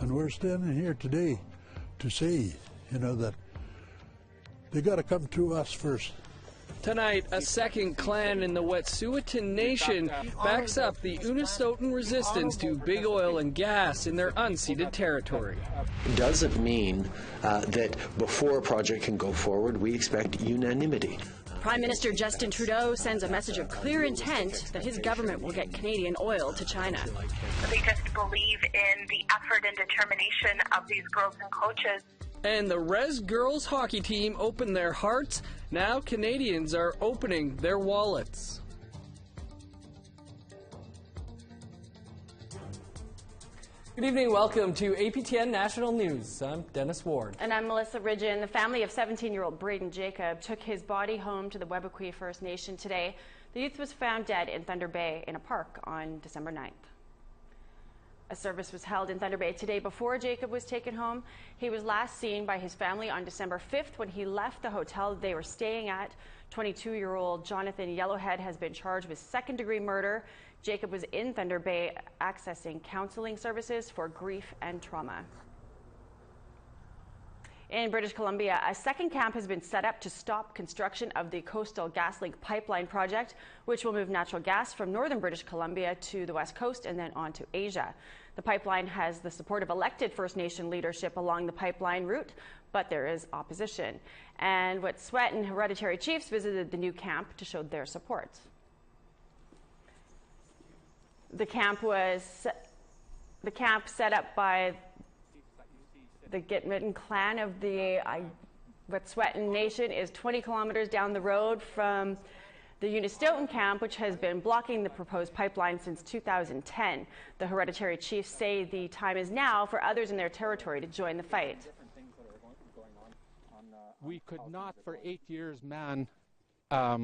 And we're standing here today to say, that they got to come to us first. Tonight, a second clan in the Wet'suwet'en Nation backs up the Unist'ot'en resistance to big oil and gas in their unceded territory. It doesn't mean that before a project can go forward, we expect unanimity. Prime Minister Justin Trudeau sends a message of clear intent that his government will get Canadian oil to China. They just believe in the effort and determination of these girls and coaches. And the Rez Girls hockey team opened their hearts. Now Canadians are opening their wallets. Good evening. Welcome to APTN National News. I'm Dennis Ward. And I'm Melissa Ridgen. The family of 17-year-old Braden Jacob took his body home to the Webequie First Nation today. The youth was found dead in Thunder Bay in a park on December 9th. A service was held in Thunder Bay today before Jacob was taken home. He was last seen by his family on December 5th when he left the hotel they were staying at. 22-year-old Jonathan Yellowhead has been charged with second-degree murder. Jacob was in Thunder Bay accessing counseling services for grief and trauma. In British Columbia, a second camp has been set up to stop construction of the Coastal GasLink pipeline project, which will move natural gas from northern British Columbia to the west coast and then on to Asia. The pipeline has the support of elected First Nation leadership along the pipeline route, but there is opposition. And Wet'suwet'en hereditary chiefs visited the new camp to show their support. The camp set up by the Gitmitten clan of the Wet'suwet'en Nation is 20 kilometers down the road from the Unist'ot'en camp, which has been blocking the proposed pipeline since 2010. The hereditary chiefs say the time is now for others in their territory to join the fight. We could not for 8 years man a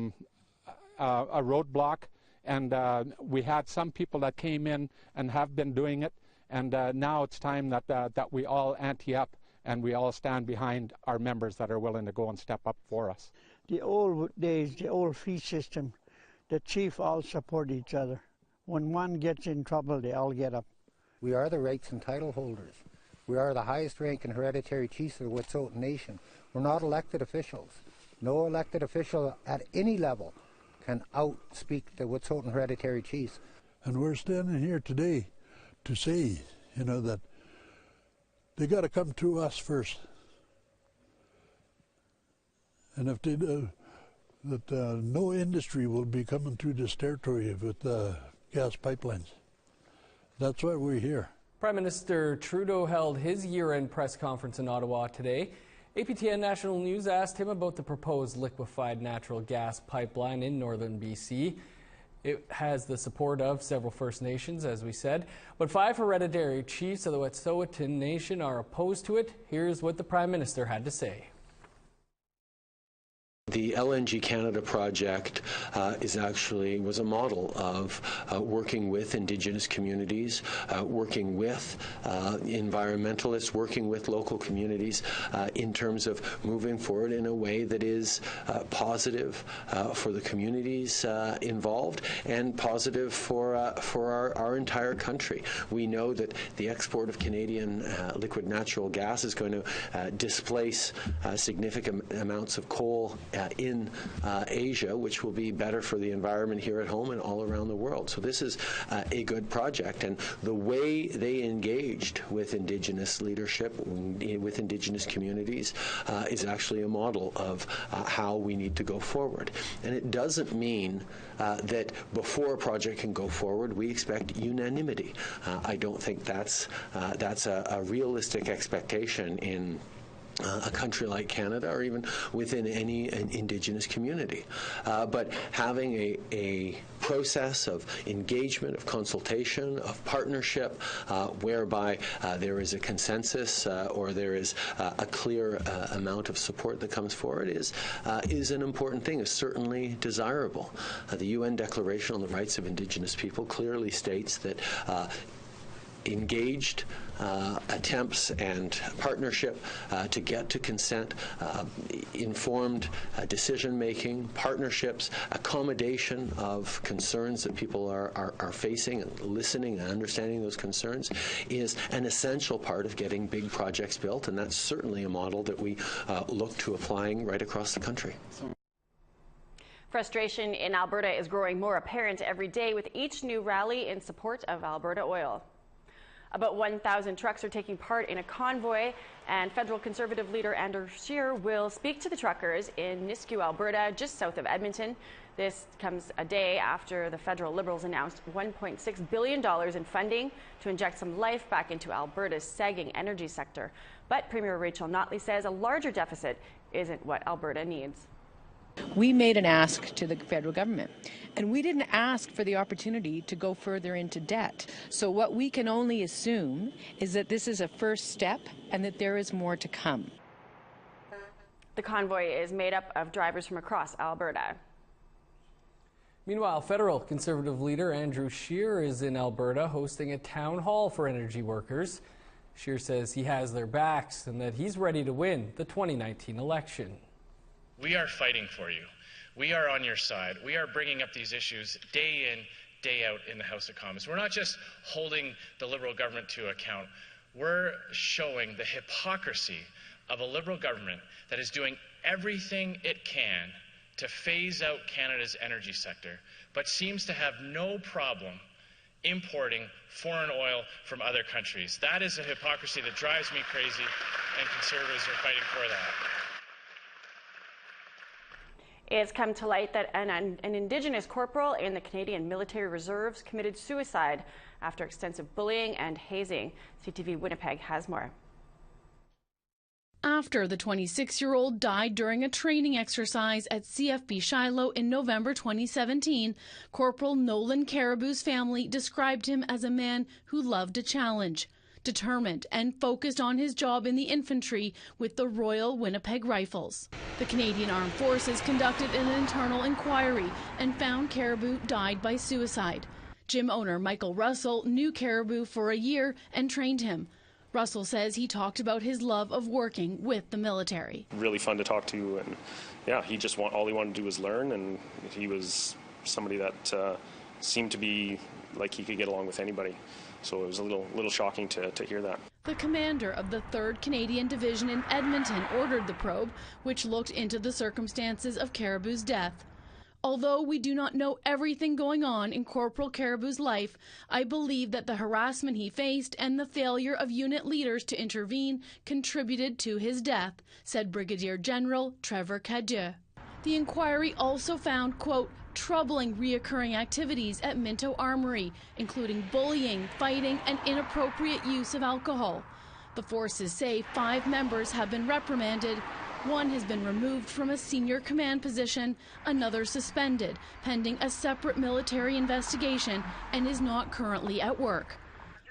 roadblock, and we had some people that came in and have been doing it. And now it's time that we all ante up and we all stand behind our members that are willing to go and step up for us. The old days, the old fee system, the chief all support each other. When one gets in trouble, they all get up. We are the rights and title holders. We are the highest ranking hereditary chiefs of the Wet'suwet'en Nation. We're not elected officials. No elected official at any level can outspeak the Wet'suwet'en hereditary chiefs. And we're standing here today to say, that they got to come to us first. And if they do, that no industry will be coming through this territory with gas pipelines. That's why we're here. Prime Minister Trudeau held his year-end press conference in Ottawa today. APTN National News asked him about the proposed liquefied natural gas pipeline in northern BC. It has the support of several First Nations, as we said, but 5 hereditary chiefs of the Wet'suwet'en Nation are opposed to it. Here's what the Prime Minister had to say. The LNG Canada project was a model of working with Indigenous communities, working with environmentalists, working with local communities in terms of moving forward in a way that is positive for the communities involved and positive for our entire country. We know that the export of Canadian liquid natural gas is going to displace significant amounts of coal in Asia, which will be better for the environment here at home and all around the world. So this is a good project, and the way they engaged with Indigenous leadership, with Indigenous communities, is actually a model of how we need to go forward. And it doesn't mean that before a project can go forward, we expect unanimity. I don't think that's a realistic expectation in a country like Canada or even within any Indigenous community. But having a process of engagement, of consultation, of partnership, whereby there is a consensus or there is a clear amount of support that comes forward is an important thing, is certainly desirable. The UN Declaration on the Rights of Indigenous People clearly states that engaged attempts and partnership to get to consent, informed decision-making, partnerships, accommodation of concerns that people are facing, and listening and understanding those concerns is an essential part of getting big projects built, and that's certainly a model that we look to applying right across the country. Frustration in Alberta is growing more apparent every day with each new rally in support of Alberta oil. About 1,000 trucks are taking part in a convoy, and federal Conservative leader Andrew Scheer will speak to the truckers in Nisku, Alberta, just south of Edmonton. This comes a day after the federal Liberals announced $1.6 billion in funding to inject some life back into Alberta's sagging energy sector. But Premier Rachel Notley says a larger deficit isn't what Alberta needs. We made an ask to the federal government, and we didn't ask for the opportunity to go further into debt. So what we can only assume is that this is a first step and that there is more to come. The convoy is made up of drivers from across Alberta. Meanwhile, federal Conservative leader Andrew Scheer is in Alberta hosting a town hall for energy workers. Scheer says he has their backs and that he's ready to win the 2019 election. We are fighting for you. We are on your side. We are bringing up these issues day in, day out in the House of Commons. We're not just holding the Liberal government to account. We're showing the hypocrisy of a Liberal government that is doing everything it can to phase out Canada's energy sector, but seems to have no problem importing foreign oil from other countries. That is a hypocrisy that drives me crazy, and Conservatives are fighting for that. It's come to light that an Indigenous corporal in the Canadian Military Reserves committed suicide after extensive bullying and hazing. CTV Winnipeg has more. After the 26-year-old died during a training exercise at CFB Shiloh in November 2017, Corporal Nolan Caribou's family described him as a man who loved a challenge, determined and focused on his job in the infantry with the Royal Winnipeg Rifles. The Canadian Armed Forces conducted an internal inquiry and found Caribou died by suicide. Gym owner Michael Russell knew Caribou for a year and trained him. Russell says he talked about his love of working with the military. Really fun to talk to, and yeah, all he wanted to do was learn, and he was somebody that seemed to be like he could get along with anybody. So it was a little shocking to hear that. The commander of the 3rd Canadian Division in Edmonton ordered the probe, which looked into the circumstances of Caribou's death. Although we do not know everything going on in Corporal Caribou's life, I believe that the harassment he faced and the failure of unit leaders to intervene contributed to his death, said Brigadier General Trevor Cadieux. The inquiry also found, quote, troubling reoccurring activities at Minto Armory, including bullying, fighting, and inappropriate use of alcohol. The forces say 5 members have been reprimanded. 1 has been removed from a senior command position, another suspended, pending a separate military investigation, and is not currently at work.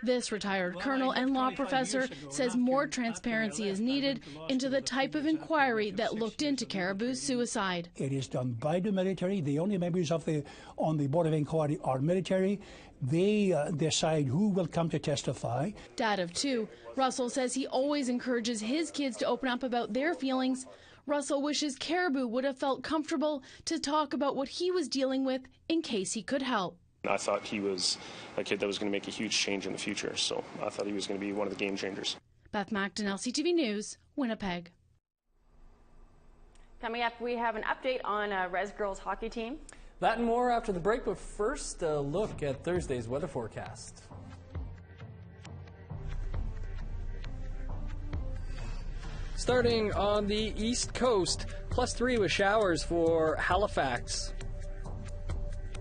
This retired colonel and law professor says more transparency is needed into the type of inquiry that looked into Caribou's suicide. It is done by the military. The only members on the Board of Inquiry are military. They decide who will come to testify. Dad of 2, Russell says he always encourages his kids to open up about their feelings. Russell wishes Caribou would have felt comfortable to talk about what he was dealing with in case he could help. I thought he was a kid that was going to make a huge change in the future, so I thought he was going to be one of the game changers. Beth Macton, LCTV News, Winnipeg. Coming up, we have an update on Rez Girls hockey team. That and more after the break, but first a look at Thursday's weather forecast. Starting on the east coast, +3 with showers for Halifax.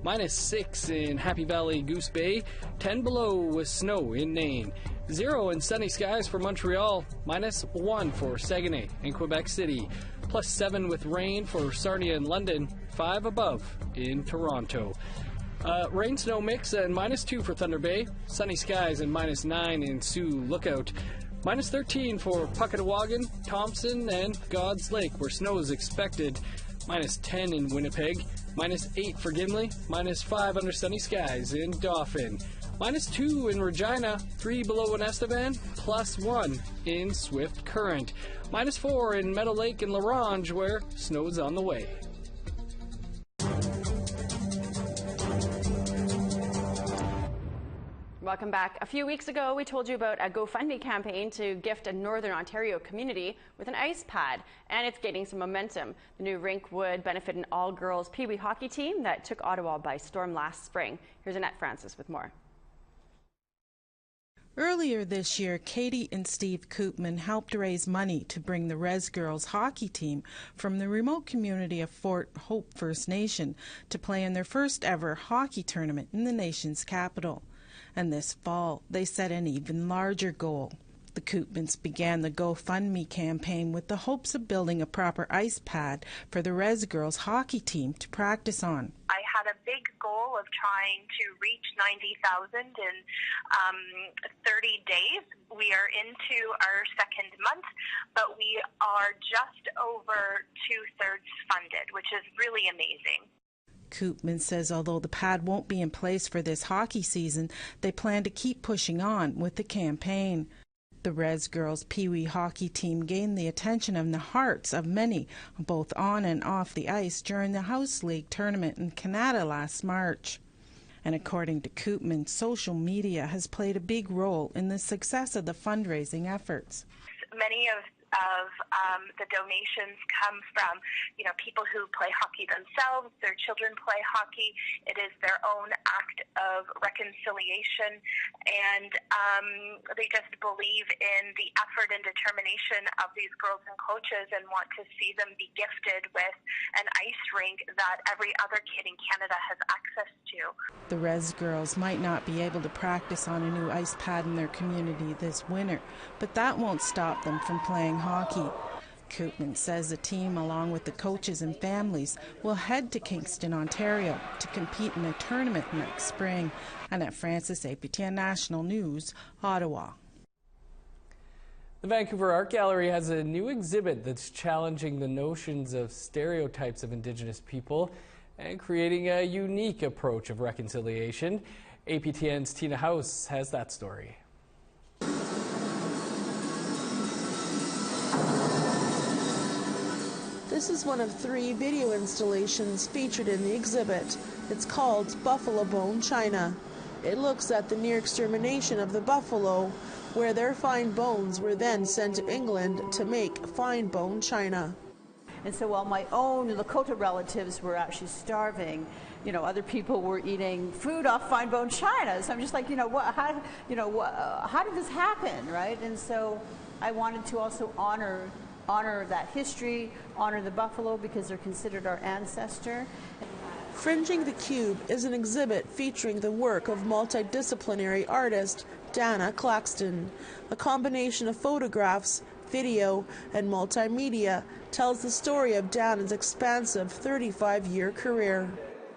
-6 in Happy Valley, Goose Bay. 10 below with snow in Nain. 0 in sunny skies for Montreal. -1 for Saguenay and Quebec City. +7 with rain for Sarnia and London. 5 above in Toronto. Rain snow mix and -2 for Thunder Bay. Sunny skies and -9 in Sioux Lookout. -13 for Puckatawagan, Thompson, and God's Lake, where snow is expected. -10 in Winnipeg. -8 for Gimli, -5 under sunny skies in Dauphin, -2 in Regina, 3 below Unist'ot'en, +1 in Swift Current, -4 in Meadow Lake and La Ronge, where snow's on the way. Welcome back. A few weeks ago, we told you about a GoFundMe campaign to gift a Northern Ontario community with an ice pad, and it's gaining some momentum. The new rink would benefit an all-girls Pee Wee hockey team that took Ottawa by storm last spring. Here's Annette Francis with more. Earlier this year, Katie and Steve Koopman helped raise money to bring the Rez Girls hockey team from the remote community of Fort Hope First Nation to play in their first ever hockey tournament in the nation's capital. And this fall, they set an even larger goal. The Koopmans began the GoFundMe campaign with the hopes of building a proper ice pad for the Rez Girls hockey team to practice on. I had a big goal of trying to reach 90,000 in 30 days. We are into our second month, but we are just over 2/3 funded, which is really amazing. Koopman says although the pad won't be in place for this hockey season, they plan to keep pushing on with the campaign. The Rez Girls Pee Wee hockey team gained the attention and the hearts of many, both on and off the ice, during the House League tournament in Canada last March. And according to Koopman, social media has played a big role in the success of the fundraising efforts. Many of the donations come from, people who play hockey themselves. Their children play hockey. It is their own act of reconciliation, and they just believe in the effort and determination of these girls and coaches and want to see them be gifted with an ice rink that every other kid in Canada has access to. The Rez Girls might not be able to practice on a new ice pad in their community this winter, but that won't stop them from playing hockey. Koopman says the team, along with the coaches and families, will head to Kingston, Ontario to compete in a tournament next spring. Annette Francis, APTN National News, Ottawa. The Vancouver Art Gallery has a new exhibit that's challenging the notions of stereotypes of Indigenous people and creating a unique approach of reconciliation. APTN's Tina House has that story. This is one of 3 video installations featured in the exhibit. It's called Buffalo Bone China. It looks at the near extermination of the buffalo, where their fine bones were then sent to England to make fine bone china. And so while my own Lakota relatives were actually starving, other people were eating food off fine bone china. So I'm just like, how did this happen, right? And so I wanted to also honor that history, honor the buffalo because they're considered our ancestor. Fringing the Cube is an exhibit featuring the work of multidisciplinary artist Dana Claxton. A combination of photographs, video, and multimedia tells the story of Dana's expansive 35-year career.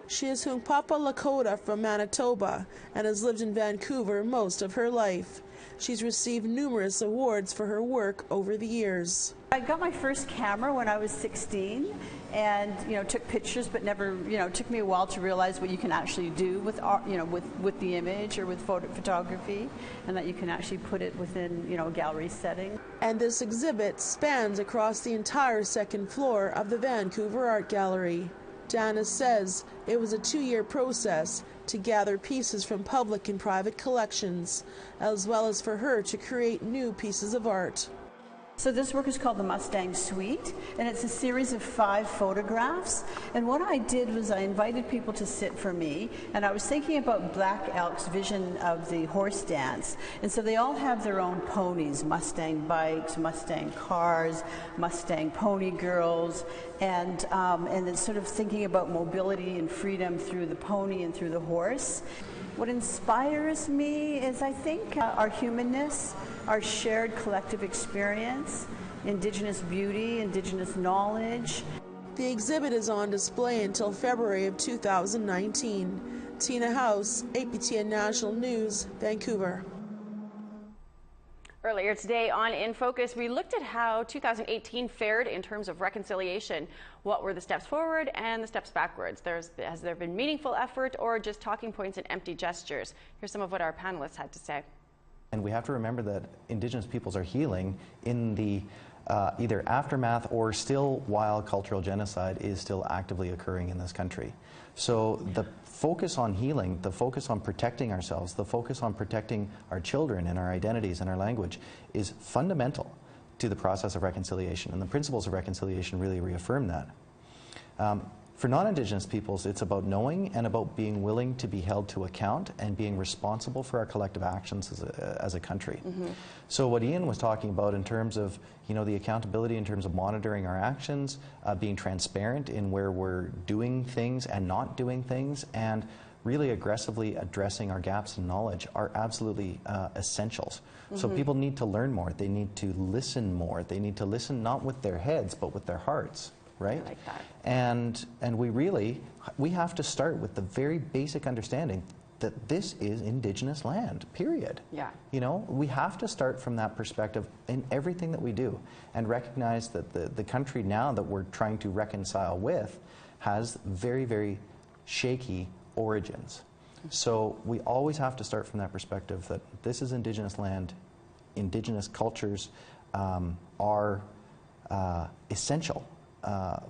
She is Hunkpapa Lakota from Manitoba and has lived in Vancouver most of her life. She's received numerous awards for her work over the years. I got my first camera when I was 16 and took pictures, but never, it took me a while to realize what you can actually do with art, with the image or with photography, and that you can actually put it within, a gallery setting. And this exhibit spans across the entire second floor of the Vancouver Art Gallery. Dana says it was a 2-year process to gather pieces from public and private collections, as well as for her to create new pieces of art. So this work is called the Mustang Suite, and it's a series of 5 photographs. And what I did was I invited people to sit for me, and I was thinking about Black Elk's vision of the horse dance. And so they all have their own ponies, Mustang bikes, Mustang cars, Mustang pony girls, and it's sort of thinking about mobility and freedom through the pony and through the horse. What inspires me is, I think, our humanness, our shared collective experience, Indigenous beauty, Indigenous knowledge. The exhibit is on display until February of 2019. Tina House, APTN National News, Vancouver. Earlier today on In Focus, we looked at how 2018 fared in terms of reconciliation. What were the steps forward and the steps backwards? Has there been meaningful effort or just talking points and empty gestures? Here's some of what our panelists had to say. And we have to remember that Indigenous peoples are healing in the either aftermath or still while cultural genocide is still actively occurring in this country. So the focus on healing, the focus on protecting ourselves, the focus on protecting our children and our identities and our language is fundamental to the process of reconciliation, and the principles of reconciliation really reaffirm that. For non-Indigenous peoples, it's about knowing and about being willing to be held to account and being responsible for our collective actions as a country. Mm-hmm. So what Ian was talking about in terms of, you know, the accountability in terms of monitoring our actions, being transparent in where we're doing things and not doing things, and really aggressively addressing our gaps in knowledge are absolutely essentials. Mm-hmm. So people need to learn more. They need to listen more. They need to listen not with their heads, but with their hearts. Right? I like that. And we have to start with the very basic understanding that this is Indigenous land, period. Yeah. You know, we have to start from that perspective in everything that we do and recognize that the country now that we're trying to reconcile with has very, very shaky origins. So we always have to start from that perspective that this is Indigenous land. Indigenous cultures are essential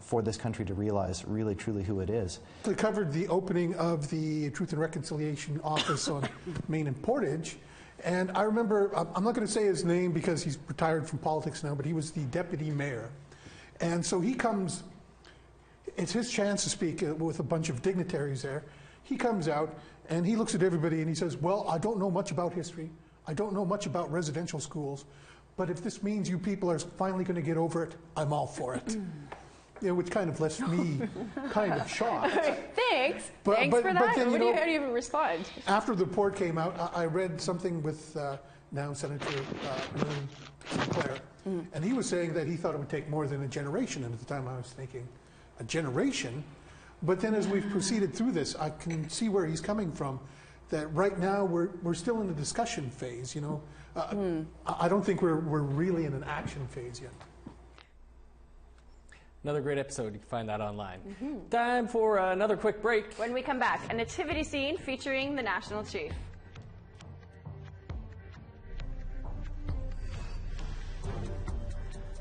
for this country to realize really truly who it is. We covered the opening of the Truth and Reconciliation office on Main and Portage, and I remember, I'm not going to say his name because he's retired from politics now, but he was the deputy mayor. And so he comes, it's his chance to speak with a bunch of dignitaries there. He comes out and he looks at everybody and he says, well, I don't know much about history. I don't know much about residential schools, but if this means you people are finally going to get over it, I'm all for it. You know, which kind of left me kind of shocked. Thanks. Thanks for that. Then, how do you even respond? After the report came out, I read something with now Senator Sinclair, and he was saying that he thought it would take more than a generation. And at the time, I was thinking, a generation? But then, as we've proceeded through this, I can see where he's coming from. That right now we're still in the discussion phase. You know, I don't think we're really in an action phase yet. Another great episode. You can find that online. Mm-hmm. Time for another quick break. When we come back, a nativity scene featuring the National Chief.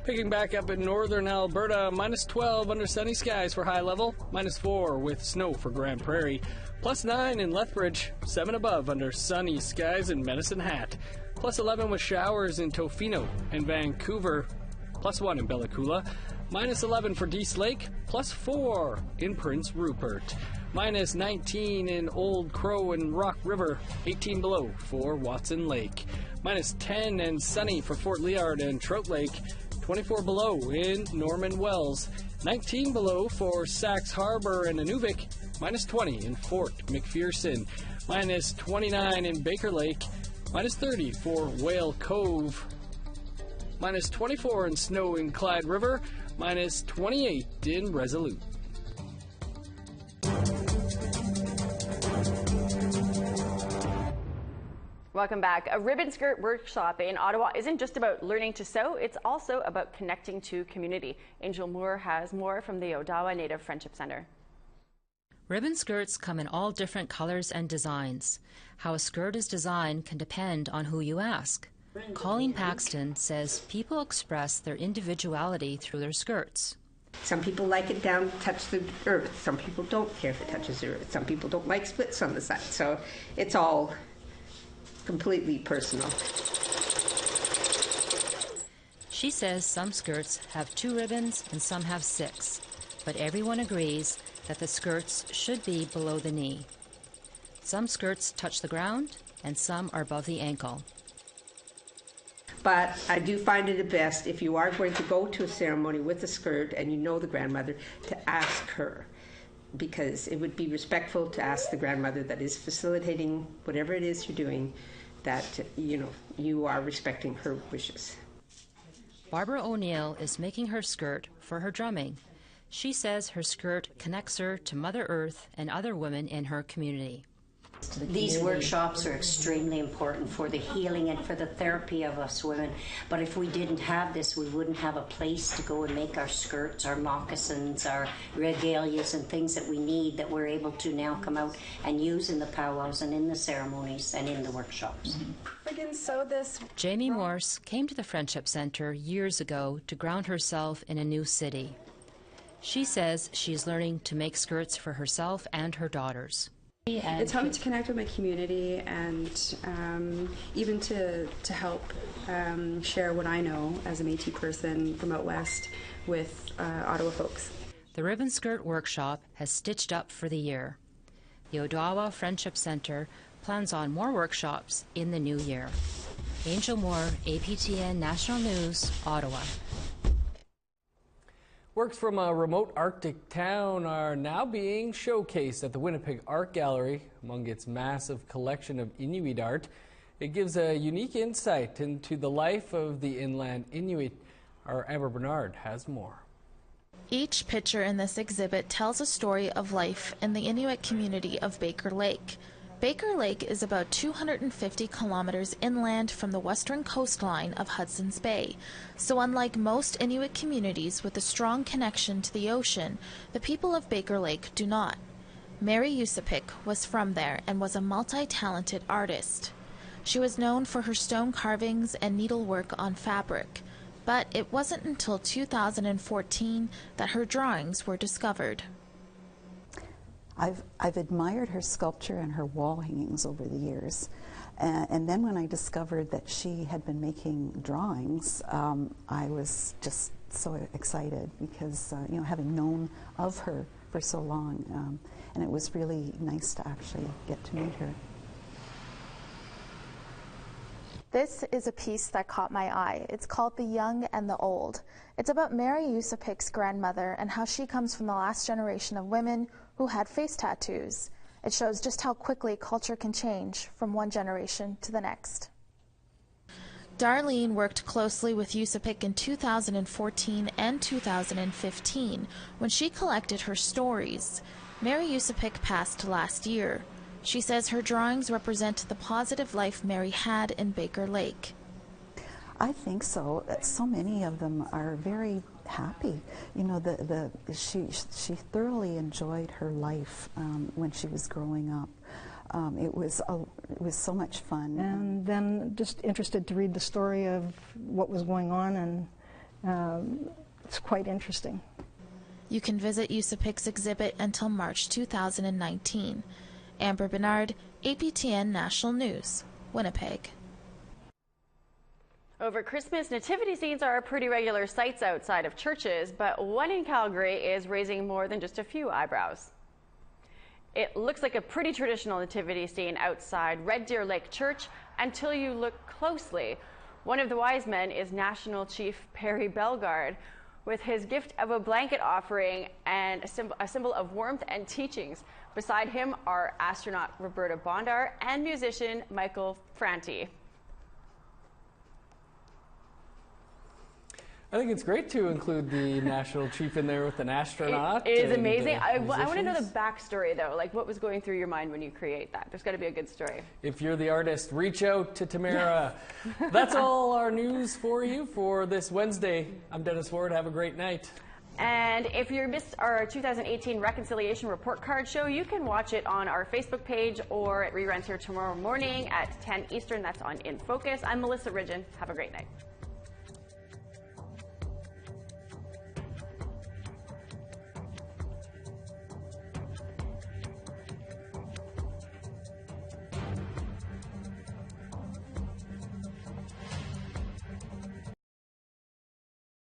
Picking back up in northern Alberta, -12 under sunny skies for high level, -4 with snow for Grand Prairie, +9 in Lethbridge, 7 above under sunny skies in Medicine Hat, +11 with showers in Tofino and Vancouver, +1 in Bella Coola, -11 for Dease Lake, +4 in Prince Rupert, -19 in Old Crow and Rock River, 18 below for Watson Lake, -10 and sunny for Fort Liard and Trout Lake, 24 below in Norman Wells, 19 below for Sax Harbor and Inuvik, -20 in Fort McPherson, -29 in Baker Lake, -30 for Whale Cove, -24 in snow in Clyde River, -28 in Resolute. Welcome back. A ribbon skirt workshop in Ottawa isn't just about learning to sew, it's also about connecting to community. Angel Moore has more from the Odawa Native Friendship Centre. Ribbon skirts come in all different colors and designs. How a skirt is designed can depend on who you ask. Colleen Paxton says people express their individuality through their skirts. Some people like it down to touch the earth. Some people don't care if it touches the earth. Some people don't like splits on the side. So it's all completely personal. She says some skirts have 2 ribbons and some have 6, but everyone agrees that the skirts should be below the knee. Some skirts touch the ground and some are above the ankle. But I do find it best if you are going to go to a ceremony with a skirt and you know the grandmother to ask her, because it would be respectful to ask the grandmother that is facilitating whatever it is you're doing, that you are respecting her wishes. Barbara O'Neill is making her skirt for her drumming. She says her skirt connects her to Mother Earth and other women in her community. These workshops are extremely important for the healing and for the therapy of us women. But if we didn't have this, we wouldn't have a place to go and make our skirts, our moccasins, our regalias and things that we need that we're able to now come out and use in the powwows and in the ceremonies and in the workshops. Jamie Morse came to the Friendship Centre years ago to ground herself in a new city. She says she's learning to make skirts for herself and her daughters. It's helped me to connect with my community and even to help share what I know as a Métis person from out west with Ottawa folks. The Ribbon Skirt Workshop has stitched up for the year. The Ottawa Friendship Centre plans on more workshops in the new year. Angel Moore, APTN National News, Ottawa. Works from a remote Arctic town are now being showcased at the Winnipeg Art Gallery. Among its massive collection of Inuit art, it gives a unique insight into the life of the inland Inuit. Our Amber Bernard has more. Each picture in this exhibit tells a story of life in the Inuit community of Baker Lake. Baker Lake is about 250 kilometers inland from the western coastline of Hudson's Bay. So unlike most Inuit communities with a strong connection to the ocean, the people of Baker Lake do not. Mary Yusupik was from there and was a multi-talented artist. She was known for her stone carvings and needlework on fabric, but it wasn't until 2014 that her drawings were discovered. I've admired her sculpture and her wall hangings over the years. And then when I discovered that she had been making drawings, I was just so excited because, you know, having known of her for so long, and it was really nice to actually get to meet her. This is a piece that caught my eye. It's called The Young and the Old. It's about Mary Yusupik's grandmother and how she comes from the last generation of women who had face tattoos. It shows just how quickly culture can change from one generation to the next. Darlene worked closely with Yusupik in 2014 and 2015 when she collected her stories. Mary Yusupik passed last year. She says her drawings represent the positive life Mary had in Baker Lake. I think so. So many of them are very happy. You know, she thoroughly enjoyed her life when she was growing up. It was so much fun. And then just interested to read the story of what was going on, and it's quite interesting. You can visit Yusupik's exhibit until March 2019. Amber Bernard, APTN National News, Winnipeg. Over Christmas, nativity scenes are pretty regular sights outside of churches, but one in Calgary is raising more than just a few eyebrows. It looks like a pretty traditional nativity scene outside Red Deer Lake Church until you look closely. One of the wise men is National Chief Perry Bellegarde, with his gift of a blanket offering and a symbol of warmth and teachings. Beside him are astronaut Roberta Bondar and musician Michael Franti. I think it's great to include the national chief in there with an astronaut. It is amazing. I want to know the backstory, though. Like, what was going through your mind when you create that? There's got to be a good story. If you're the artist, reach out to Tamara. That's all our news for you for this Wednesday. I'm Dennis Ward. Have a great night. And if you missed our 2018 Reconciliation Report Card show, you can watch it on our Facebook page or at reruns here tomorrow morning at 10 Eastern. That's on In Focus. I'm Melissa Ridgen. Have a great night.